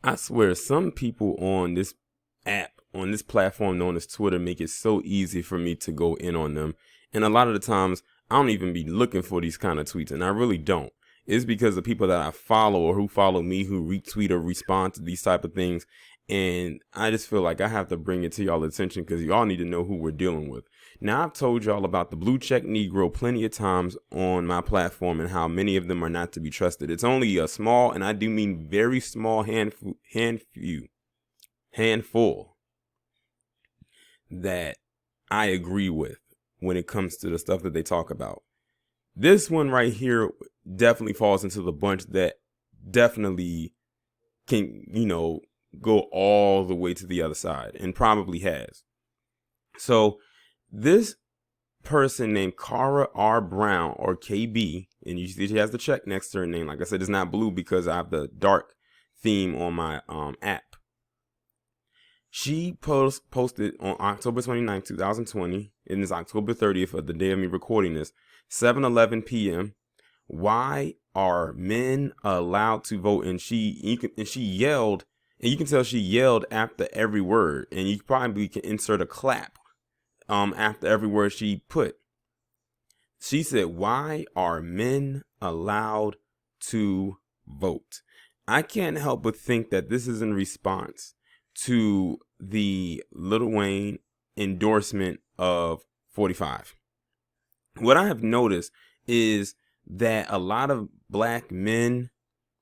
I swear, some people on this app, on this platform known as Twitter, make it so easy for me to go in on them. And a lot of the times, I don't even be looking for these kind of tweets, and I really don't. It's because the people that I follow or who follow me who retweet or respond to these type of things. And I just feel like I have to bring it to y'all attention because y'all need to know who we're dealing with. Now, I've told y'all about the blue check Negro plenty of times on my platform and how many of them are not to be trusted. It's only a small, and I do mean very small handful that I agree with when it comes to the stuff that they talk about. This one right here definitely falls into the bunch that definitely can, go all the way to the other side and probably has. So this person named Cara R. Brown, or KB, and you see she has the check next to her name. Like I said, it's not blue because I have the dark theme on my app. She posted on October 29, 2020, and it's October 30th of the day of me recording this, 7:11 p.m. Why are men allowed to vote? And she yelled, and you can tell she yelled after every word, and you probably can insert a clap after every word she put. She said, "Why are men allowed to vote?" I can't help but think that this is in response to the Lil Wayne endorsement of 45. What I have noticed is that a lot of black men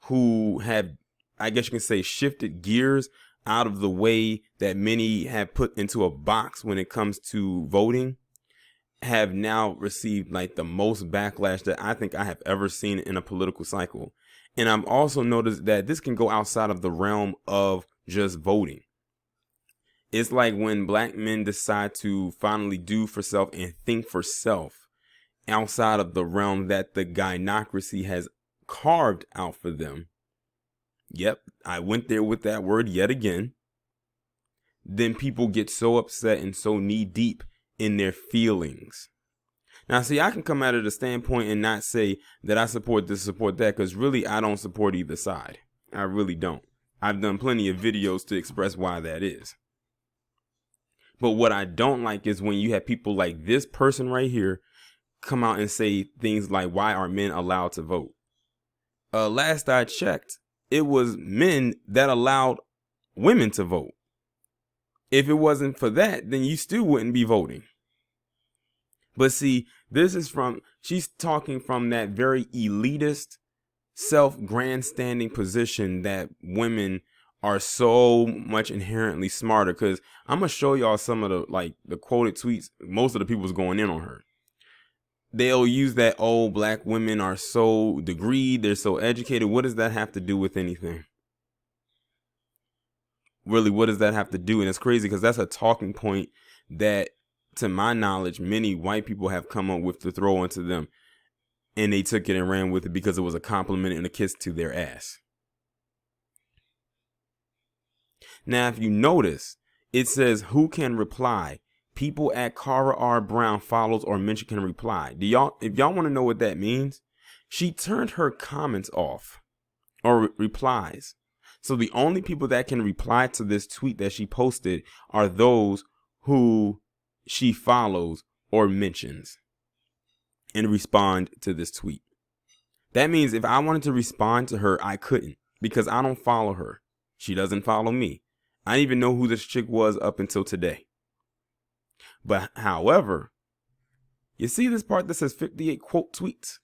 who have, I guess you can say, shifted gears out of the way that many have put into a box when it comes to voting, have now received like the most backlash that I think I have ever seen in a political cycle. And I've also noticed that this can go outside of the realm of just voting. It's like when black men decide to finally do for self and think for self outside of the realm that the gynocracy has carved out for them. Yep, I went there with that word yet again. Then people get so upset and so knee deep in their feelings. Now, see, I can come out of the standpoint and not say that I support this, support that, because really I don't support either side. I really don't. I've done plenty of videos to express why that is. But what I don't like is when you have people like this person right here come out and say things like, why are men allowed to vote? Last I checked, it was men that allowed women to vote. If it wasn't for that, then you still wouldn't be voting. But see, she's talking from that very elitist, self-grandstanding position that women are so much inherently smarter. Because I'm going to show y'all some of the quoted tweets. Most of the people's going in on her. They'll use that, oh, black women are so degreed, they're so educated. What does that have to do with anything? Really, what does that have to do? And it's crazy because that's a talking point that, to my knowledge, many white people have come up with to throw into them. And they took it and ran with it because it was a compliment and a kiss to their ass. Now, if you notice, it says who can reply. People at Cara R. Brown follows or mention can reply. If y'all want to know what that means, she turned her comments off or replies. So the only people that can reply to this tweet that she posted are those who she follows or mentions and respond to this tweet. That means if I wanted to respond to her, I couldn't because I don't follow her. She doesn't follow me. I didn't even know who this chick was up until today. But however, you see this part that says 58 quote tweets?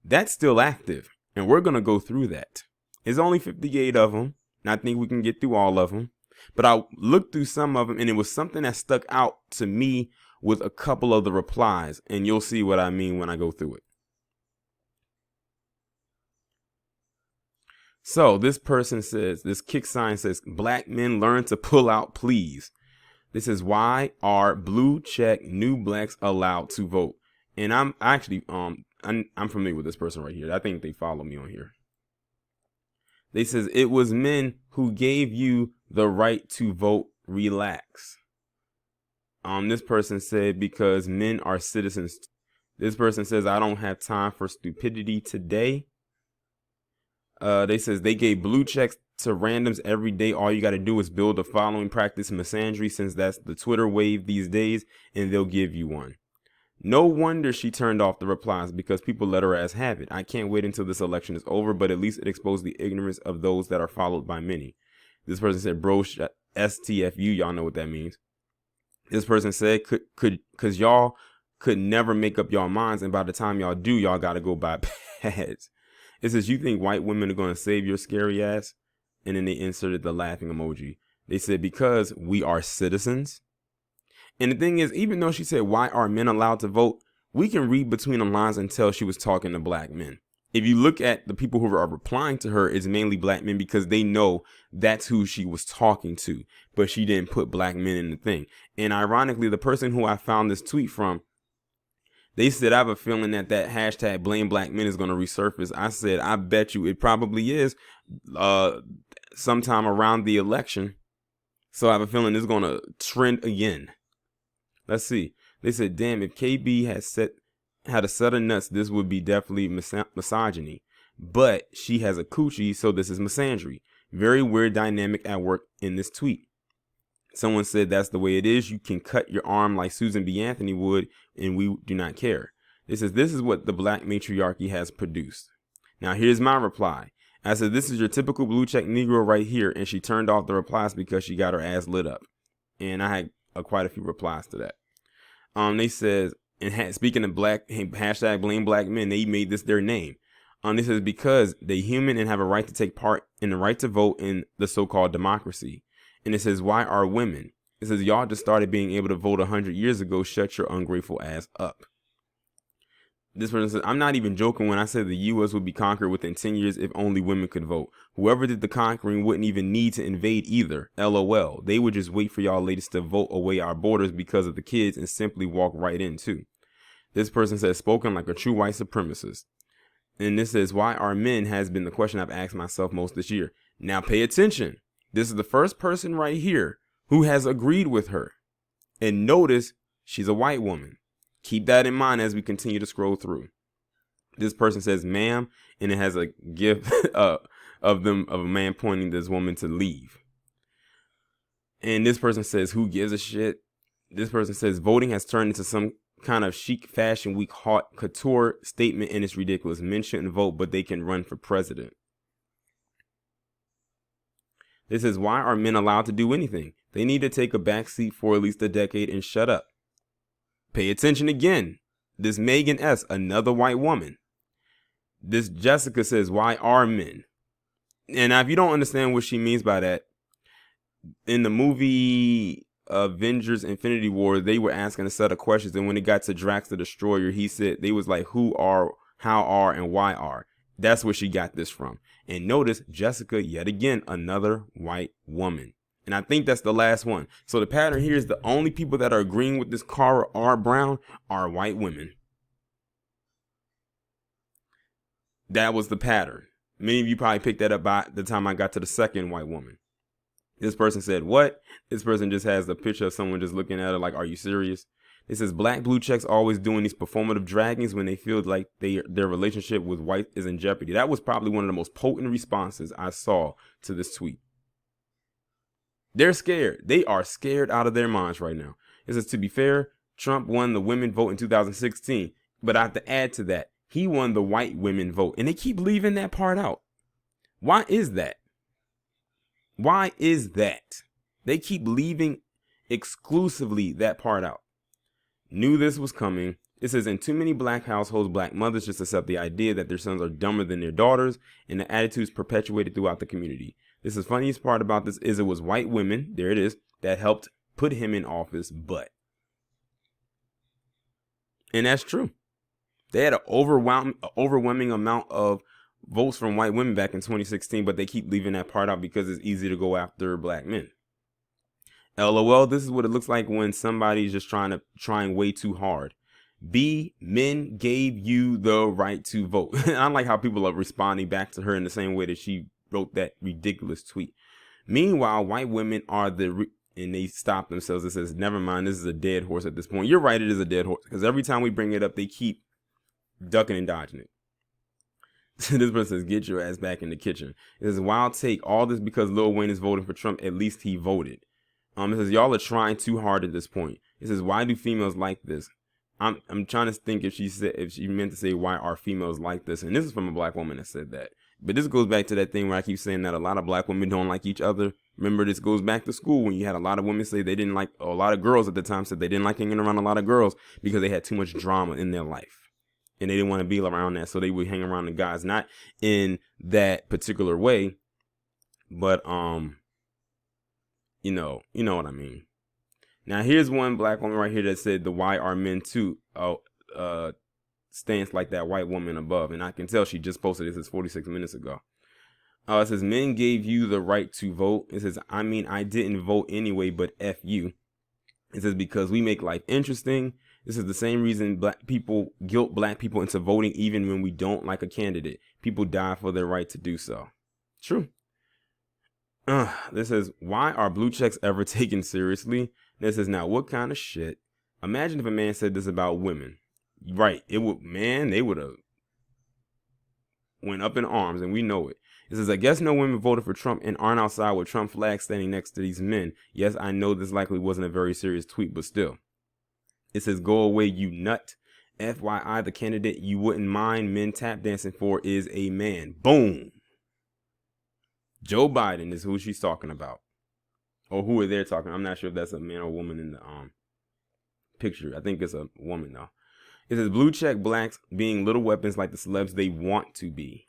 That's still active, and we're going to go through that. It's only 58 of them, and I think we can get through all of them. But I looked through some of them, and it was something that stuck out to me with a couple of the replies, and you'll see what I mean when I go through it. So this person says, this kick sign says, black men learn to pull out, please. This is why are blue check new blacks allowed to vote? And I'm actually, I'm familiar with this person right here. I think they follow me on here. They says it was men who gave you the right to vote. Relax. This person said because men are citizens. This person says I don't have time for stupidity today. They says they gave blue checks to randoms every day. All you got to do is build a following, practice misandry, since that's the Twitter wave these days, and they'll give you one. No wonder she turned off the replies, because people let her ass have it. I can't wait until this election is over, but at least it exposed the ignorance of those that are followed by many. This person said, bro, STFU. Y'all know what that means. This person said, cause y'all could never make up y'all minds, and by the time y'all do, y'all got to go buy pads. It says, you think white women are going to save your scary ass? And then they inserted the laughing emoji. They said, because we are citizens. And the thing is, even though she said, why are men allowed to vote? We can read between the lines and tell she was talking to black men. If you look at the people who are replying to her, it's mainly black men, because they know that's who she was talking to. But she didn't put black men in the thing. And ironically, the person who I found this tweet from, they said, I have a feeling that hashtag blame black men is going to resurface. I said, I bet you it probably is sometime around the election. So I have a feeling it's going to trend again. Let's see. They said, damn, if KB had a set of nuts, this would be definitely misogyny. But she has a coochie, so this is misandry. Very weird dynamic at work in this tweet. Someone said, that's the way it is. You can cut your arm like Susan B. Anthony would, and we do not care. It says, this is what the black matriarchy has produced. Now, here's my reply. I said, this is your typical blue check Negro right here. And she turned off the replies because she got her ass lit up. And I had quite a few replies to that. They said, and speaking of black, hashtag blame black men, they made this their name. This is because they're human and have a right to take part in the right to vote in the so-called democracy. And it says, why are women? It says, y'all just started being able to vote 100 years ago. Shut your ungrateful ass up. This person says, I'm not even joking when I said the U.S. would be conquered within 10 years if only women could vote. Whoever did the conquering wouldn't even need to invade either. LOL. They would just wait for y'all ladies to vote away our borders because of the kids and simply walk right in too. This person says, spoken like a true white supremacist. And this says, why are men has been the question I've asked myself most this year. Now pay attention. This is the first person right here who has agreed with her. And notice she's a white woman. Keep that in mind as we continue to scroll through. This person says, ma'am, and it has a gif of a man pointing this woman to leave. And this person says, who gives a shit? This person says, voting has turned into some kind of chic fashion week haute couture statement, and it's ridiculous. Men shouldn't vote, but they can run for president. This says, why are men allowed to do anything? They need to take a back seat for at least a decade and shut up. Pay attention again. This Megan S., another white woman. This Jessica says, why are men? And if you don't understand what she means by that, in the movie Avengers Infinity War, they were asking a set of questions. And when it got to Drax the Destroyer, he said, they was like, who are, how are, and why are. That's where she got this from. And notice Jessica, yet again, another white woman. And I think that's the last one. So the pattern here is the only people that are agreeing with this Cara R. Brown are white women. That was the pattern. Many of you probably picked that up by the time I got to the second white woman. This person said, what? This person just has a picture of someone just looking at her like, are you serious? It says, black blue checks always doing these performative draggings when they feel like their relationship with white is in jeopardy. That was probably one of the most potent responses I saw to this tweet. They're scared. They are scared out of their minds right now. It says, to be fair, Trump won the women vote in 2016. But I have to add to that, he won the white women vote. And they keep leaving that part out. Why is that? Why is that? They keep leaving exclusively that part out. Knew this was coming. It says, in too many black households, black mothers just accept the idea that their sons are dumber than their daughters, and the attitude is perpetuated throughout the community. This is the funniest part about this is it was white women, there it is, that helped put him in office, but. And that's true. They had an overwhelming amount of votes from white women back in 2016, but they keep leaving that part out because it's easy to go after black men. LOL, this is what it looks like when somebody's just trying way too hard. B, men gave you the right to vote. I like how people are responding back to her in the same way that she wrote that ridiculous tweet. Meanwhile, white women are and they stop themselves. It says, never mind, this is a dead horse at this point. You're right, it is a dead horse, because every time we bring it up, they keep ducking and dodging it. This person says, get your ass back in the kitchen. It says, wild take, all this because Lil Wayne is voting for Trump. At least he voted. It says, y'all are trying too hard at this point. It says, why do females like this? I'm trying to think if she meant to say, why are females like this? And this is from a black woman that said that. But this goes back to that thing where I keep saying that a lot of black women don't like each other. Remember, this goes back to school when you had a lot of women say they didn't like, or a lot of girls at the time said they didn't like hanging around a lot of girls because they had too much drama in their life. And they didn't want to be around that. So they would hang around the guys, not in that particular way, but, you know what I mean. Now, here's one black woman right here that said the why are men too stance like that white woman above. And I can tell she just posted this 46 minutes ago. It says, men gave you the right to vote. It says, I mean, I didn't vote anyway, but F you. It says, because we make life interesting. This is the same reason black people guilt black people into voting even when we don't like a candidate. People die for their right to do so. True. This says, why are blue checks ever taken seriously? This says, now what kind of shit? Imagine if a man said this about women. Right. They would have went up in arms, and we know it. It says, I guess no women voted for Trump and aren't outside with Trump flags standing next to these men. Yes, I know this likely wasn't a very serious tweet, but still. It says, go away, you nut. FYI, the candidate you wouldn't mind men tap dancing for is a man. Boom. Joe Biden is who she's talking about. Or who are they talking? I'm not sure if that's a man or woman in the picture. I think it's a woman, though. It says, blue check blacks being little weapons like the celebs they want to be.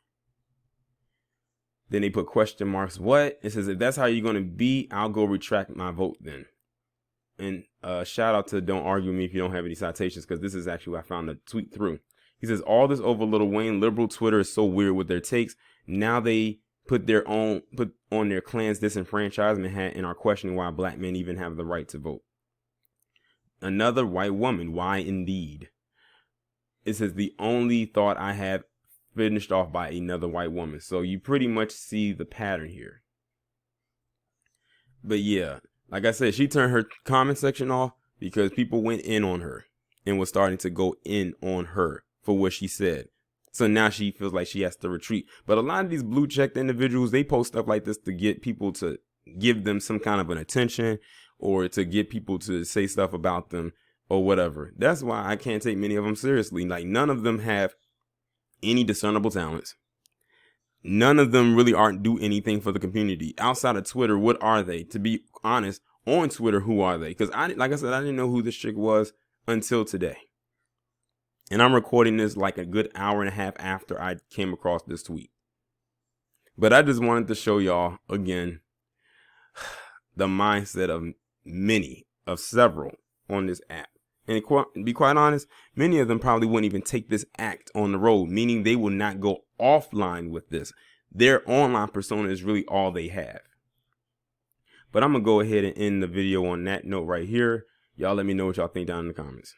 Then they put question marks. What? It says, if that's how you're going to be, I'll go retract my vote then. And shout out to Don't Argue With Me if you don't have any citations, because this is actually what I found the tweet through. He says, all this over Lil Wayne. Liberal Twitter is so weird with their takes. Now they put on their Klan's disenfranchisement hat and are questioning why black men even have the right to vote. Another white woman. Why indeed? It says, the only thought I have, finished off by another white woman. So you pretty much see the pattern here. But yeah, like I said, she turned her comment section off because people went in on her and was starting to go in on her for what she said. So now she feels like she has to retreat. But a lot of these blue checked individuals, they post stuff like this to get people to give them some kind of an attention or to get people to say stuff about them or whatever. That's why I can't take many of them seriously. Like, none of them have any discernible talents. None of them really aren't do anything for the community. Outside of Twitter, what are they? To be honest, on Twitter, who are they? Because like I said, I didn't know who this chick was until today. And I'm recording this like a good hour and a half after I came across this tweet. But I just wanted to show y'all again the mindset of several on this app. And to be quite honest, many of them probably wouldn't even take this act on the road, meaning they will not go offline with this. Their online persona is really all they have. But I'm going to go ahead and end the video on that note right here. Y'all let me know what y'all think down in the comments.